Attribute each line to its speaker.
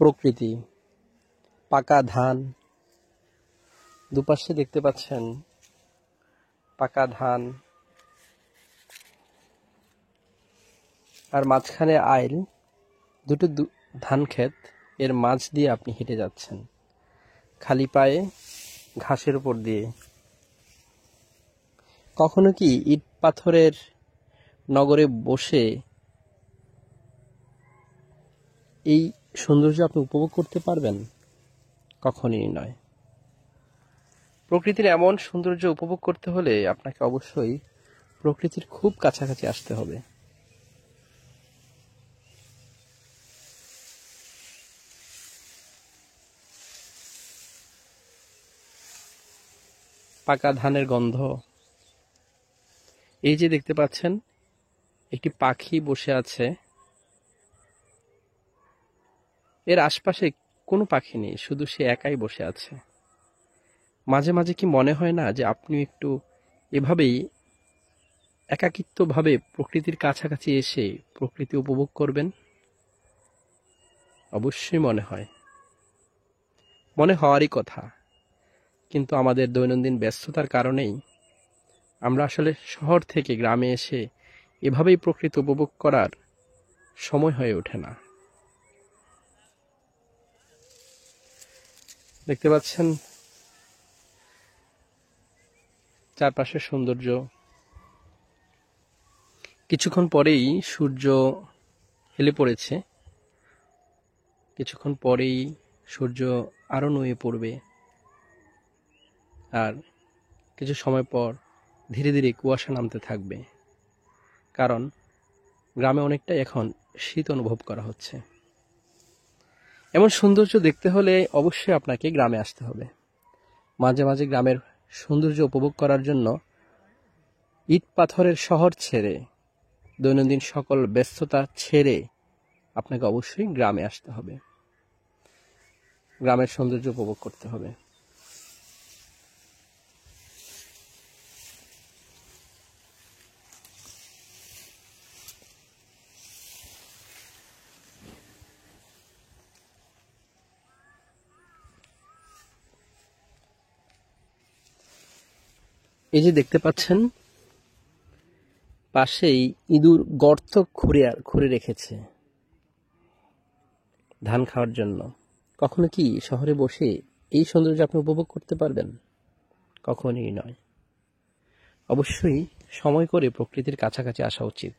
Speaker 1: প্রকৃতি, পাকা ধান, দুপাশে দেখতে পাচ্ছেন পাকা ধান, আর মাঝখানে আইল, দুটো ধান ক্ষেত, এর মাঝ দিয়ে আপনি হেঁটে যাচ্ছেন খালি পায়ে ঘাসের উপর দিয়ে। কখনো কি ইট পাথরের নগরে বসে এই সৌন্দর্য আপনি উপভোগ করতে পারবেন? কখনই নয়। প্রকৃতির এমন সৌন্দর্য উপভোগ করতে হলে আপনাকে অবশ্যই প্রকৃতির খুব কাছাকাছি আসতে হবে। পাকা ধানের গন্ধ, এই যে দেখতে পাচ্ছেন একটি পাখি বসে আছে, এর আশপাশে কোনো পাখি নেই, শুধু সে একাই বসে আছে। মাঝে মাঝে কি মনে হয় না যে আপনি একটু এভাবেই একাকিত্বভাবে প্রকৃতির কাছাকাছি এসে প্রকৃতি উপভোগ করবেন? অবশ্যই মনে হওয়ারই কথা, কিন্তু আমাদের দৈনন্দিন ব্যস্ততার কারণেই আমরা আসলে শহর থেকে গ্রামে এসে এভাবেই প্রকৃতি উপভোগ করার সময় হয়ে ওঠে না। দেখতে পাচ্ছেন চারপাশের সৌন্দর্য। কিছুক্ষণ পরেই সূর্য হেলে পড়েছে, কিছুক্ষণ পরেই সূর্য আরো নুয়ে পড়বে, আর কিছু সময় পর ধীরে ধীরে কুয়াশা নামতে থাকবে, কারণ গ্রামে অনেকটাই এখন শীত অনুভব করা হচ্ছে। এমন সৌন্দর্য দেখতে হলে অবশ্যই আপনাকে গ্রামে আসতে হবে। মাঝে মাঝে গ্রামের সৌন্দর্য উপভোগ করার জন্য ইট পাথরের শহর ছেড়ে, দৈনন্দিন সকল ব্যস্ততা ছেড়ে আপনাকে অবশ্যই গ্রামে আসতে হবে, গ্রামের সৌন্দর্য উপভোগ করতে হবে। এই যে দেখতে পাচ্ছেন পাশেই ইঁদুর গর্ত খুঁড়ে রেখেছে ধান খাওয়ার জন্য। কখনো কি শহরে বসে এই সৌন্দর্য আপনি উপভোগ করতে পারবেন? কখনই নয়। অবশ্যই সময় করে প্রকৃতির কাছাকাছি আসা উচিত।